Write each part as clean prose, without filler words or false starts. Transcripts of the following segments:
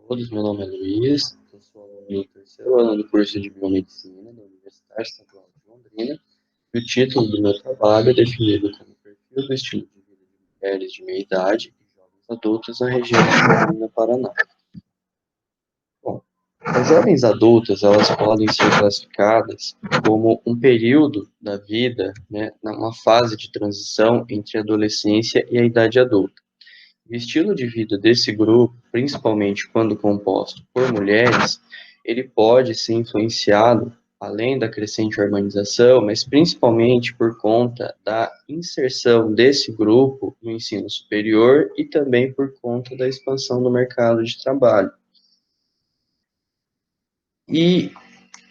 Todos, meu nome é Luiz, eu sou aluno do terceiro ano do curso de Biomedicina da Universidade Estadual de Londrina, e o título do meu trabalho é definido como Perfil do Estilo de Vida de Mulheres de Meia Idade e Jovens Adultos na região de Londrina, Paraná. Bom, as jovens adultas, elas podem ser classificadas como um período da vida, né, uma fase de transição entre a adolescência e a idade adulta. O estilo de vida desse grupo, principalmente quando composto por mulheres, ele pode ser influenciado, além da crescente urbanização, mas principalmente por conta da inserção desse grupo no ensino superior e também por conta da expansão do mercado de trabalho. E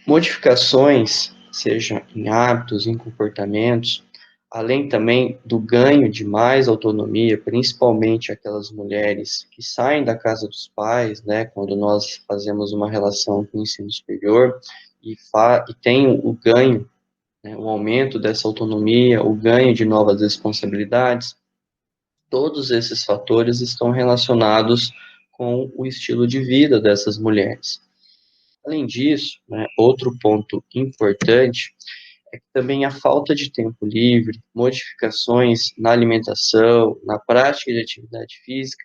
modificações, seja em hábitos, em comportamentos, além também do ganho de mais autonomia, principalmente aquelas mulheres que saem da casa dos pais, né, quando nós fazemos uma relação com o ensino superior, e tem o ganho, né, o aumento dessa autonomia, o ganho de novas responsabilidades, todos esses fatores estão relacionados com o estilo de vida dessas mulheres. Além disso, né, outro ponto importante é que também a falta de tempo livre, modificações na alimentação, na prática de atividade física,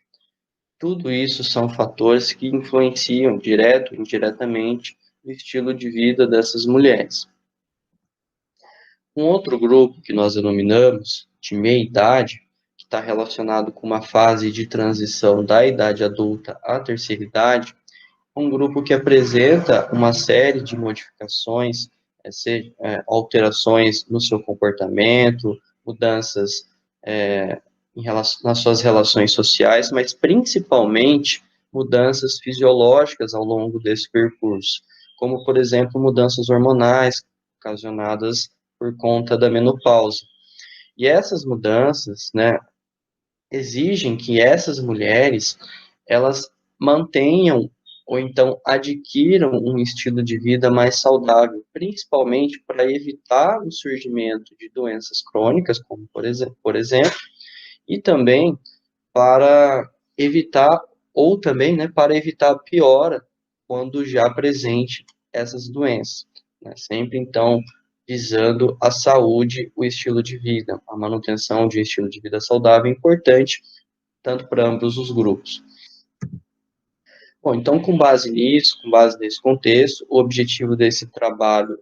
tudo isso são fatores que influenciam direto ou indiretamente o estilo de vida dessas mulheres. Um outro grupo que nós denominamos de meia-idade, que está relacionado com uma fase de transição da idade adulta à terceira idade, um grupo que apresenta uma série de modificações, alterações no seu comportamento, mudanças nas suas relações sociais, mas principalmente mudanças fisiológicas ao longo desse percurso, como, por exemplo, mudanças hormonais ocasionadas por conta da menopausa. E essas mudanças, né, exigem que essas mulheres elas mantenham ou então adquiram um estilo de vida mais saudável, principalmente para evitar o surgimento de doenças crônicas, como por exemplo, e também para evitar, ou também, né, para evitar a piora quando já presente essas doenças, né? Sempre, então, visando a saúde, o estilo de vida, a manutenção de um estilo de vida saudável é importante, tanto para ambos os grupos. Bom, então, com base nisso, com base nesse contexto, o objetivo desse trabalho,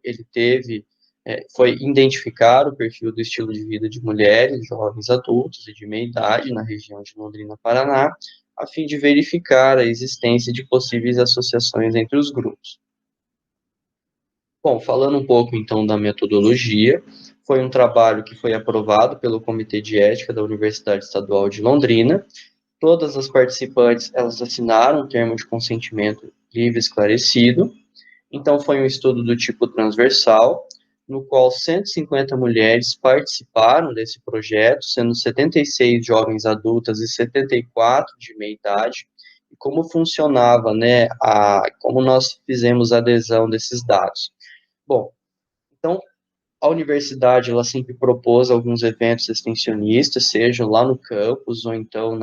foi identificar o perfil do estilo de vida de mulheres, jovens adultos e de meia idade na região de Londrina, Paraná, a fim de verificar a existência de possíveis associações entre os grupos. Bom, falando um pouco então da metodologia, foi um trabalho que foi aprovado pelo Comitê de Ética da Universidade Estadual de Londrina. Todas as participantes, elas assinaram um termo de consentimento livre e esclarecido. Então, foi um estudo do tipo transversal, no qual 150 mulheres participaram desse projeto, sendo 76 jovens adultas e 74 de meia idade. E como funcionava, né, como nós fizemos a adesão desses dados? Bom, então, a universidade, ela sempre propôs alguns eventos extensionistas, sejam lá no campus, ou então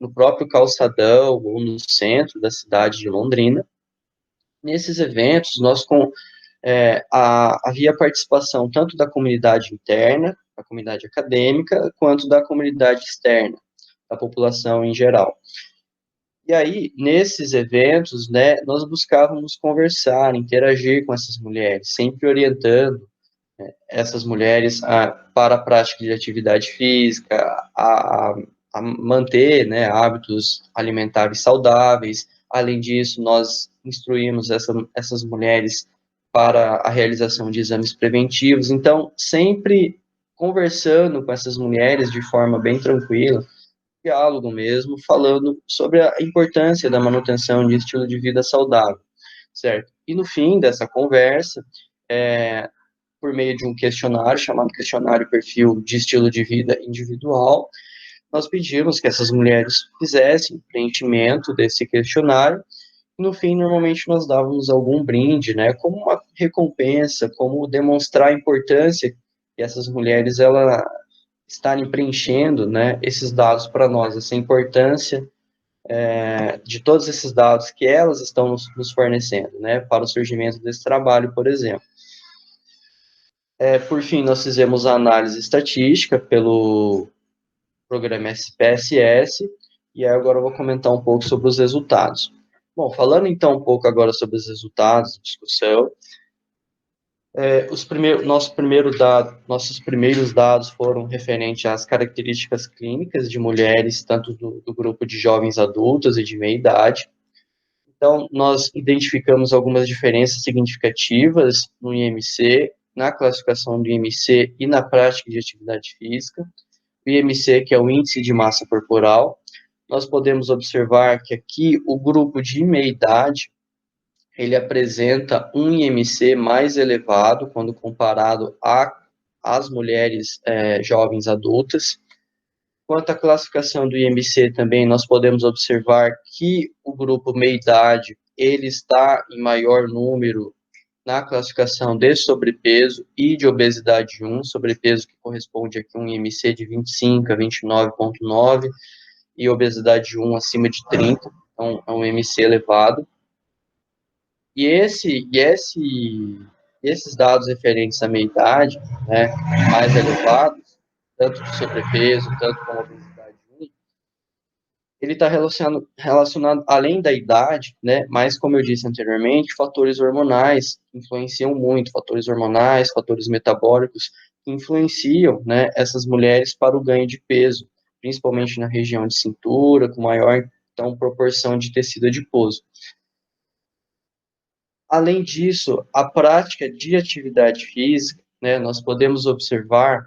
no próprio calçadão, ou no centro da cidade de Londrina. Nesses eventos, havia participação tanto da comunidade interna, da comunidade acadêmica, quanto da comunidade externa, da população em geral. E aí, nesses eventos, né, nós buscávamos conversar, interagir com essas mulheres, sempre orientando essas mulheres para a prática de atividade física, a manter, né, hábitos alimentares saudáveis. Além disso, nós instruímos essas mulheres para a realização de exames preventivos. Então, sempre conversando com essas mulheres de forma bem tranquila, diálogo mesmo, falando sobre a importância da manutenção de estilo de vida saudável, certo? E no fim dessa conversa, por meio de um questionário chamado questionário perfil de estilo de vida individual, nós pedimos que essas mulheres fizessem preenchimento desse questionário. E no fim, normalmente nós dávamos algum brinde, né, como uma recompensa, como demonstrar a importância que essas mulheres estarem preenchendo, né, esses dados para nós, essa importância de todos esses dados que elas estão nos fornecendo, né, para o surgimento desse trabalho, por exemplo. Por fim, nós fizemos a análise estatística pelo programa SPSS, e agora eu vou comentar um pouco sobre os resultados. Bom, falando então um pouco agora sobre os resultados de discussão, nossos primeiros dados foram referentes às características clínicas de mulheres, tanto do grupo de jovens adultas e de meia idade. Então, nós identificamos algumas diferenças significativas no IMC, na classificação do IMC e na prática de atividade física. O IMC, que é o índice de massa corporal, nós podemos observar que aqui o grupo de meia-idade, ele apresenta um IMC mais elevado quando comparado às mulheres jovens adultas. Quanto à classificação do IMC também, nós podemos observar que o grupo meia-idade, ele está em maior número na classificação de sobrepeso e de obesidade 1, sobrepeso que corresponde aqui a um IMC de 25 a 29,9 e obesidade 1 acima de 30, então é um IMC elevado. E esses dados referentes à meia-idade, né, mais elevados, tanto de sobrepeso, tanto como obesidade 1, ele está relacionado, além da idade, né, mas, como eu disse anteriormente, fatores hormonais influenciam muito, fatores hormonais, fatores metabólicos, que influenciam, né, essas mulheres para o ganho de peso, principalmente na região de cintura, com maior, então, proporção de tecido adiposo. Além disso, a prática de atividade física, né, nós podemos observar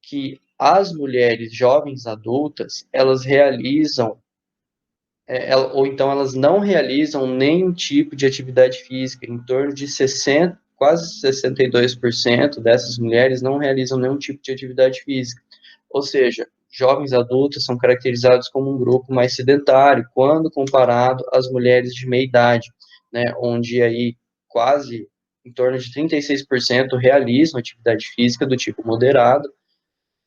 que as mulheres jovens adultas, elas realizam, ou então elas não realizam nenhum tipo de atividade física, em torno de 60, quase 62% dessas mulheres não realizam nenhum tipo de atividade física. Ou seja, jovens adultos são caracterizados como um grupo mais sedentário, quando comparado às mulheres de meia idade, né, onde aí quase em torno de 36% realizam atividade física do tipo moderado,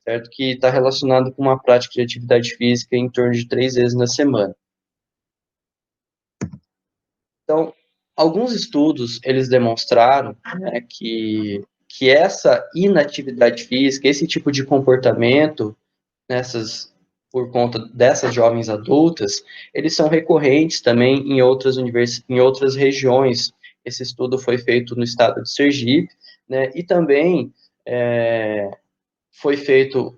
certo? Que está relacionado com uma prática de atividade física em torno de 3 vezes na semana. Então, alguns estudos, eles demonstraram, né, que essa inatividade física, esse tipo de comportamento, por conta dessas jovens adultas, eles são recorrentes também em outras regiões. Esse estudo foi feito no estado de Sergipe, né, e também foi feito,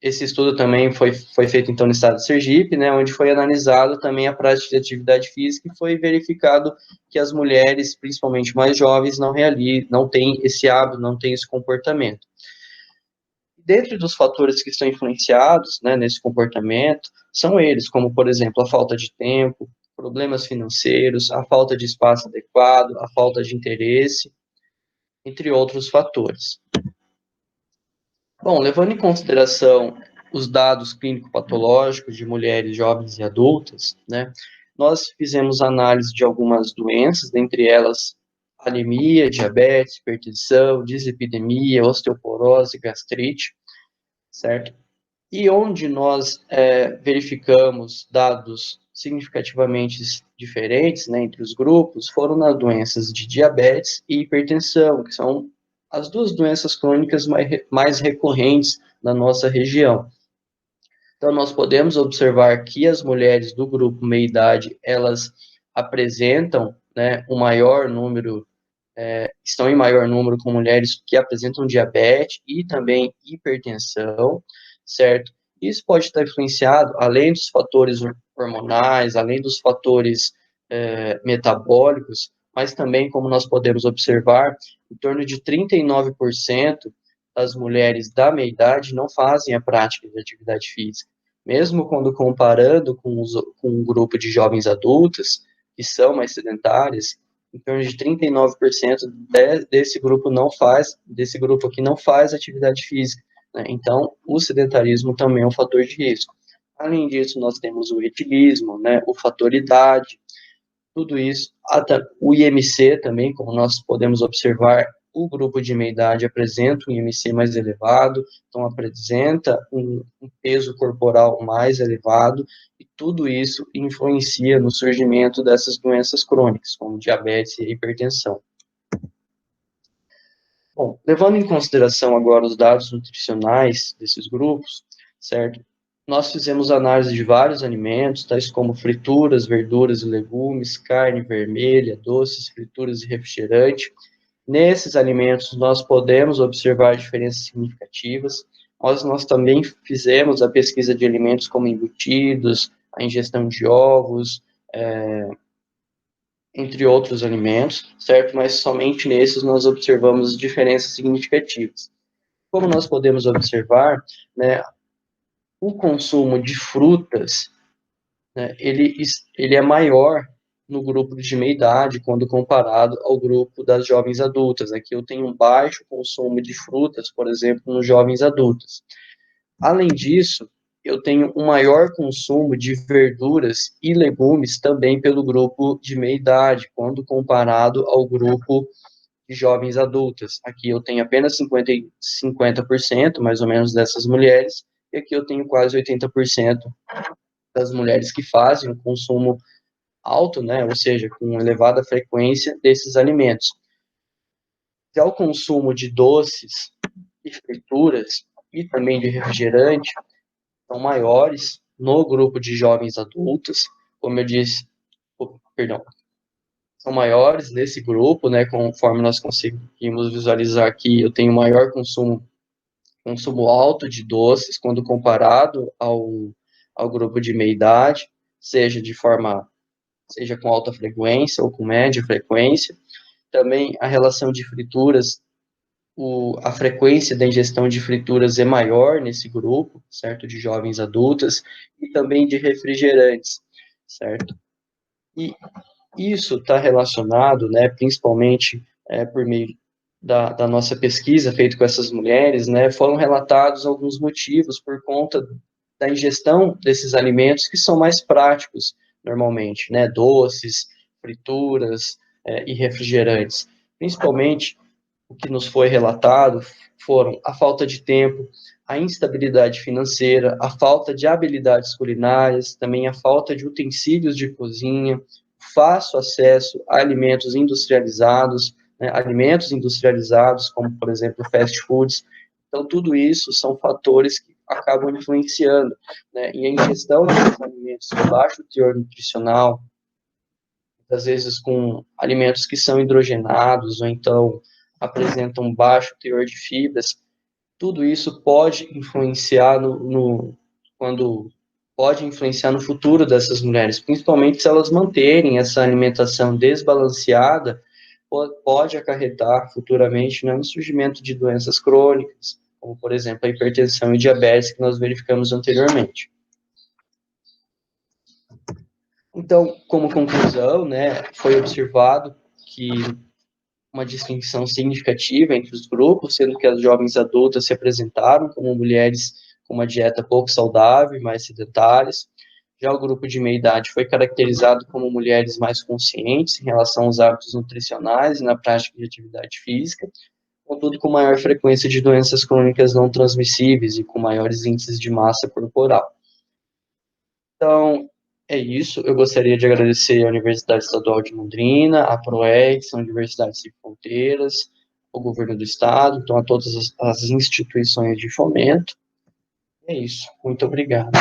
esse estudo também foi feito então no estado de Sergipe, né, onde foi analisado também a prática de atividade física e foi verificado que as mulheres, principalmente mais jovens, não têm esse hábito, não têm esse comportamento. Dentro dos fatores que estão influenciados, né, nesse comportamento, são eles, como, por exemplo, a falta de tempo, problemas financeiros, a falta de espaço adequado, a falta de interesse, entre outros fatores. Bom, levando em consideração os dados clínico-patológicos de mulheres jovens e adultas, né, nós fizemos análise de algumas doenças, dentre elas anemia, diabetes, hipertensão, dislipidemia, osteoporose, gastrite, certo? E onde nós verificamos dados significativamente diferentes, né, entre os grupos, foram nas doenças de diabetes e hipertensão, que são as duas doenças crônicas mais recorrentes na nossa região. Então, nós podemos observar que as mulheres do grupo meia-idade, elas apresentam, né, um maior número, estão em maior número com mulheres que apresentam diabetes e também hipertensão, certo? Isso pode estar influenciado, além dos fatores hormonais, além dos fatores metabólicos, mas também, como nós podemos observar, em torno de 39% das mulheres da meia-idade não fazem a prática de atividade física. Mesmo quando comparando com um grupo de jovens adultas, que são mais sedentárias, em torno de 39% desse grupo aqui não faz atividade física, né? Então, o sedentarismo também é um fator de risco. Além disso, nós temos o etilismo, né, o fator idade, tudo isso, o IMC também, como nós podemos observar, o grupo de meia-idade apresenta um IMC mais elevado, então apresenta um peso corporal mais elevado, e tudo isso influencia no surgimento dessas doenças crônicas, como diabetes e hipertensão. Bom, levando em consideração agora os dados nutricionais desses grupos, certo? Nós fizemos análise de vários alimentos, tais como frituras, verduras e legumes, carne vermelha, doces, frituras e refrigerante. Nesses alimentos, nós podemos observar diferenças significativas, mas nós também fizemos a pesquisa de alimentos como embutidos, a ingestão de ovos, entre outros alimentos, certo? Mas somente nesses nós observamos diferenças significativas. Como nós podemos observar, né, o consumo de frutas, né, ele é maior no grupo de meia-idade quando comparado ao grupo das jovens adultas. Aqui eu tenho um baixo consumo de frutas, por exemplo, nos jovens adultos. Além disso, eu tenho um maior consumo de verduras e legumes também pelo grupo de meia-idade, quando comparado ao grupo de jovens adultas. Aqui eu tenho apenas 50% mais ou menos dessas mulheres, e aqui eu tenho quase 80% das mulheres que fazem um consumo alto, né, ou seja, com elevada frequência desses alimentos. Já o consumo de doces e frituras e também de refrigerante são maiores no grupo de jovens adultos, como eu disse, perdão, são maiores nesse grupo, né, conforme nós conseguimos visualizar aqui, eu tenho maior consumo alto de doces quando comparado ao grupo de meia-idade, seja com alta frequência ou com média frequência. Também a relação de frituras, a frequência da ingestão de frituras é maior nesse grupo, certo? De jovens adultas, e também de refrigerantes, certo? E isso está relacionado, né, principalmente por meio da nossa pesquisa feita com essas mulheres, né, foram relatados alguns motivos por conta da ingestão desses alimentos que são mais práticos, normalmente, né, doces, frituras e refrigerantes. Principalmente, o que nos foi relatado foram a falta de tempo, a instabilidade financeira, a falta de habilidades culinárias, também a falta de utensílios de cozinha, fácil acesso a alimentos industrializados, né, como, por exemplo, fast foods. Então, tudo isso são fatores que acabam influenciando, né, e a ingestão de alimentos de baixo teor nutricional, às vezes com alimentos que são hidrogenados ou então apresentam baixo teor de fibras, tudo isso pode influenciar quando pode influenciar no futuro dessas mulheres, principalmente se elas manterem essa alimentação desbalanceada, pode acarretar futuramente, né, no surgimento de doenças crônicas, como, por exemplo, a hipertensão e diabetes que nós verificamos anteriormente. Então, como conclusão, né, foi observado que uma distinção significativa entre os grupos, sendo que as jovens adultas se apresentaram como mulheres com uma dieta pouco saudável, mais sedentárias. Já o grupo de meia-idade foi caracterizado como mulheres mais conscientes em relação aos hábitos nutricionais e na prática de atividade física, contudo com maior frequência de doenças crônicas não transmissíveis e com maiores índices de massa corporal. Então, é isso. Eu gostaria de agradecer à Universidade Estadual de Londrina, à ProEx, à Universidade Sem Fronteiras, ao governo do estado, então a todas as instituições de fomento. É isso. Muito obrigado.